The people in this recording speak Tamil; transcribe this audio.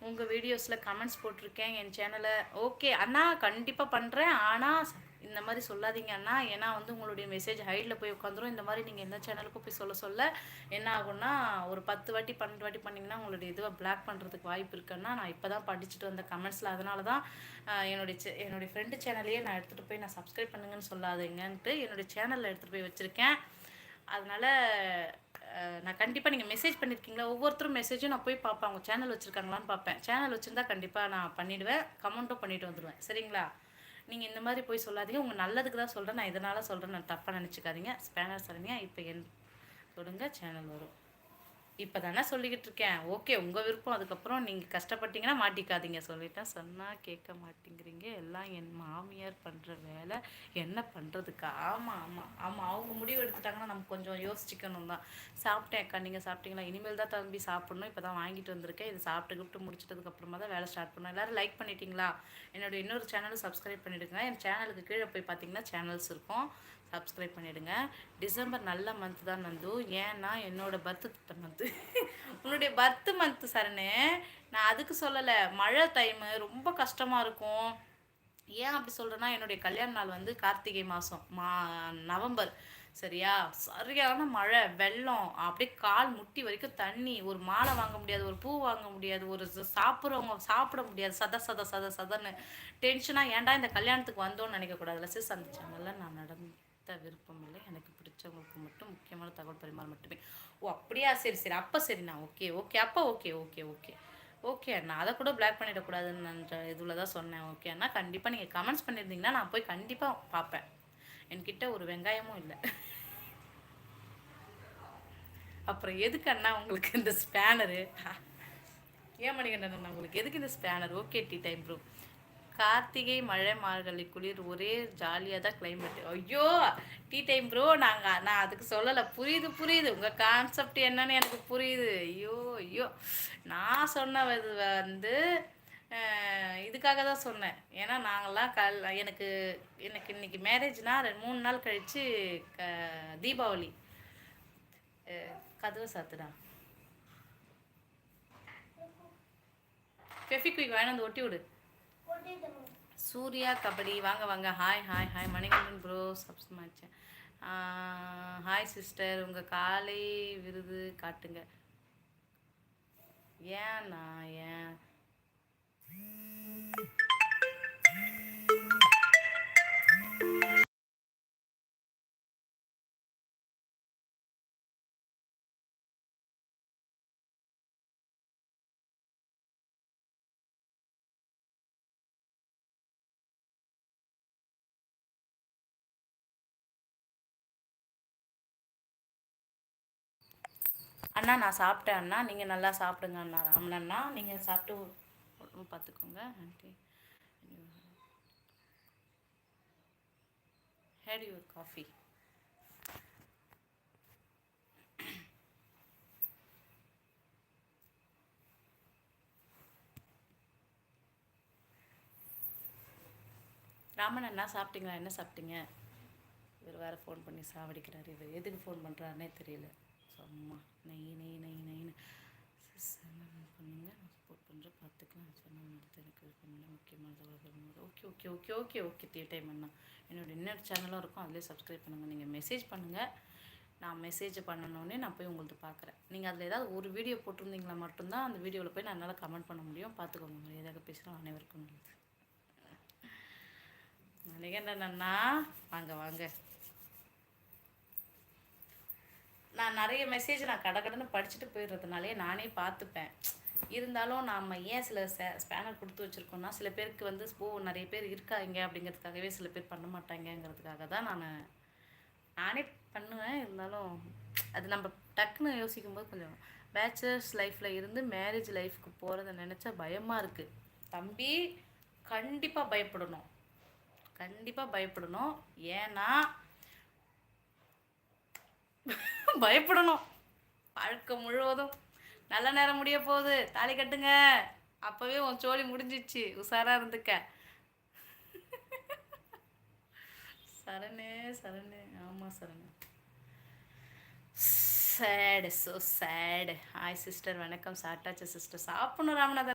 உங்கள் வீடியோஸில் கமெண்ட்ஸ் போட்டிருக்கேன் என் சேனலை. ஓகே அண்ணா, கண்டிப்பாக பண்ணுறேன். ஆனால் இந்த மாதிரி சொல்லாதீங்க அண்ணா. ஏன்னா வந்து உங்களுடைய மெசேஜ் ஹைடில் போய் உட்காந்துரும். இந்த மாதிரி நீங்கள் எந்த சேனலுக்கும் போய் சொல்ல என்ன ஆகும்னா, ஒரு 10 வாட்டி 12 வாட்டி பண்ணிங்கன்னா உங்களுடைய இதுவை பிளாக் பண்ணுறதுக்கு வாய்ப்பு இருக்குன்னா, நான் இப்போ தான் படிச்சுட்டு வந்த கமெண்ட்ஸில். அதனால தான் என்னுடைய ஃப்ரெண்டு சேனலையே நான் எடுத்துகிட்டு போய் நான் சப்ஸ்கிரைப் பண்ணுங்கன்னு சொல்லாதீங்கன்ட்டு என்னுடைய சேனலில் எடுத்துகிட்டு போய் வச்சுருக்கேன். அதனால் நான் கண்டிப்பாக நீங்கள் மெசேஜ் பண்ணியிருக்கீங்களா, ஒவ்வொருத்தரும் மெசேஜும் நான் போய் பார்ப்பேன். அவங்க சேனல் வச்சுருக்காங்களான்னு பார்ப்பேன். சேனல் வச்சுருந்தா கண்டிப்பாக நான் பண்ணிவிடுவேன், கமெண்ட்டும் பண்ணிவிட்டு வந்துடுவேன். சரிங்களா? நீங்கள் இந்த மாதிரி போய் சொல்லாதீங்க. உங்கள் நல்லதுக்கு தான் சொல்கிறேன். நான் இதனால் சொல்கிறேன், நான் தப்பாக நினச்சிக்காதீங்க. ஸ்பேனர் சரிங்க. இப்போ தொடுங்க, சேனல் வரும். இப்போ தானே சொல்லிக்கிட்டு இருக்கேன். ஓகே, உங்கள் விருப்பம். அதுக்கப்புறம் நீங்கள் கஷ்டப்பட்டீங்கன்னா மாட்டிக்காதீங்க. சொல்லிட்டேன். சொன்னால் கேட்க மாட்டேங்கிறீங்க. எல்லாம் என் மாமியார் பண்ணுற வேலை. என்ன பண்ணுறதுக்கா? ஆமாம், அவங்க முடிவு எடுத்துட்டாங்கன்னா நம்ம கொஞ்சம் யோசிச்சுக்கணும் தான். சாப்பிட்டேன் அக்கா, நீங்கள் சாப்பிட்டீங்களா? இனிமேல் தான் தம்பி சாப்பிட்ணும். இப்போ தான் வாங்கிட்டு வந்திருக்கேன். இது சாப்பிட்டு முடிச்சிட்டதுக்கப்புறமா தான் வேலை ஸ்டார்ட் பண்ணணும். எல்லோரும் லைக் பண்ணிட்டீங்களா? என்னோட இன்னொரு சேனலும் சப்ஸ்கிரைப் பண்ணிவிடுங்க. என் சேனலுக்கு கீழே போய் பார்த்தீங்கன்னா சேனல்ஸ் இருக்கும், சப்ஸ்கிரைப் பண்ணிவிடுங்க. டிசம்பர் நல்ல மந்த் தான் நந்து. ஏன்னா என்னோட பர்த்து மந்த்து உன்னுடைய பர்த்து மந்த்து சரணு. நான் அதுக்கு சொல்லலை. மழை டைமு ரொம்ப கஷ்டமாக இருக்கும். ஏன் அப்படி சொல்கிறேன்னா, என்னுடைய கல்யாண நாள் வந்து கார்த்திகை மாதம் நவம்பர். சரியா? சரியான மழை, வெள்ளம், அப்படியே கால் முட்டி வரைக்கும் தண்ணி. ஒரு மாலை வாங்க முடியாது, ஒரு பூ வாங்க முடியாது, ஒரு சாப்பிட்றவங்க சாப்பிட முடியாது. சதன்னு டென்ஷனாக ஏன்டா இந்த கல்யாணத்துக்கு வந்தோன்னு நினைக்கக்கூடாதுல்ல சிஸ். அந்த சேனலில் நான் விருப்பம் இல்லை. எனக்கு பிடிச்சவங்களுக்கு மட்டும் முக்கியமான தகவல் பரிமாற மட்டுமே. ஓ அப்படியா? சரி அப்போ சரிண்ணா. ஓகே அப்போ ஓகே அண்ணா. அதை கூட பிளாக் பண்ணிடக்கூடாதுன்ற இதில் தான் சொன்னேன். ஓகே அண்ணா, கண்டிப்பாக நீங்கள் கமெண்ட்ஸ் பண்ணியிருந்தீங்கன்னா நான் போய் கண்டிப்பாக பார்ப்பேன். என்கிட்ட ஒரு வெங்காயமும் இல்லை. அப்புறம் எதுக்கு அண்ணா உங்களுக்கு இந்த ஸ்பேனரு? ஏன் மணிகண்டன் அண்ணா, உங்களுக்கு எதுக்கு இந்த spanner? Okay tea time bro. Karthigai மழை மார்கழி குளிர் ஒரே ஜாலியாக தான் கிளைமேட். ஐயோ டீ டைம் ப்ரோ, நான் அதுக்கு சொல்லலை. புரியுது உங்கள் கான்செப்ட் என்னன்னு எனக்கு புரியுது. ஐயோ நான் சொன்னது வந்து இதுக்காக தான் சொன்னேன். ஏன்னா நாங்கள்லாம் எனக்கு இன்னைக்கு மேரேஜ்னா 3 நாள் கழித்து தீபாவளி. கதவை சாத்துடா. ஃபெஃபிக்விக் வாங்கி வந்து ஒட்டி விடு. சூர்யா கபடி வாங்க. ஹாய் மணிகண்டன் ப்ரோ சப்ஸ்மாச்சேன். ஹாய் சிஸ்டர், உங்கள் காலை விருது காட்டுங்க. ஏன் அண்ணா நான் சாப்பிட்டேன் அண்ணா. நீங்கள் நல்லா சாப்பிடுங்க அண்ணா. ராமனண்ணா, நீங்கள் சாப்பிட்டு உடம்பு பார்த்துக்கோங்க. Aunty had your coffee. Raman அண்ணா சாப்பிட்டீங்களா? என்ன சாப்பிட்டீங்க? இவர் வேறு ஃபோன் பண்ணி சாவடிக்கிறார். இவர் எதுக்கு ஃபோன் பண்ணுறாருன்னே தெரியல. சும்மா நைன்னு பண்ணுங்க, நான் சப்போர்ட் பண்ணுறேன், பார்த்துக்கலாம். சொன்னால் எனக்கு பண்ணல முக்கியமான தகவல். ஓகே டீ டைம் அண்ணா. என்னோட இன்னொரு சேனலும் இருக்கும், அதிலே சப்ஸ்கிரைப் பண்ணுங்கள். நீங்கள் மெசேஜ் பண்ணுங்கள். நான் மெசேஜ் பண்ணணுன்னே நான் போய் உங்களுக்கு பார்க்குறேன். நீங்கள் அதில் ஏதாவது ஒரு வீடியோ போட்டிருந்தீங்களா மட்டும்தான் அந்த வீடியோவில் போய் நான் என்னால் கமெண்ட் பண்ண முடியும். பார்த்துக்கோங்க. ஏதாவது பேசுகிறோம் அனைவருக்கும் நினைக்கிறேன் அண்ணா. வாங்க. நான் நிறைய மெசேஜ் நான் கடன்னு படிச்சுட்டு போயிடுறதுனாலே நானே பார்த்துப்பேன். இருந்தாலும் நாம் ஏன் சில ஸ்பேனர் கொடுத்து வச்சுருக்கோன்னா, சில பேருக்கு வந்து நிறைய பேர் இருக்காங்க அப்படிங்கிறதுக்காகவே சில பேர் பண்ண மாட்டாங்கங்கிறதுக்காக தான் நானே பண்ணுவேன். இருந்தாலும் அது நம்ம டக்குன்னு யோசிக்கும்போது கொஞ்சம் பேச்சுலர்ஸ் லைஃப்பில் இருந்து மேரேஜ் லைஃப்க்கு போகிறத நினச்சா பயமாக இருக்குது. தம்பி கண்டிப்பாக பயப்படணும். ஏன்னா பயப்படணும். வாழ்க்கை முழுவதும் நல்ல நேரம் முடிய போகுது. தாலி கட்டுங்க. அப்போவே உன் சோழி முடிஞ்சிச்சு. உஷாராக இருந்துக்க. சரணு. ஆமாம் சரணு. சேடு. ஹாய் சிஸ்டர், வணக்கம். சாப்பிட்டாச்சு சிஸ்டர். சாப்பிடணும் ராமநாதன்.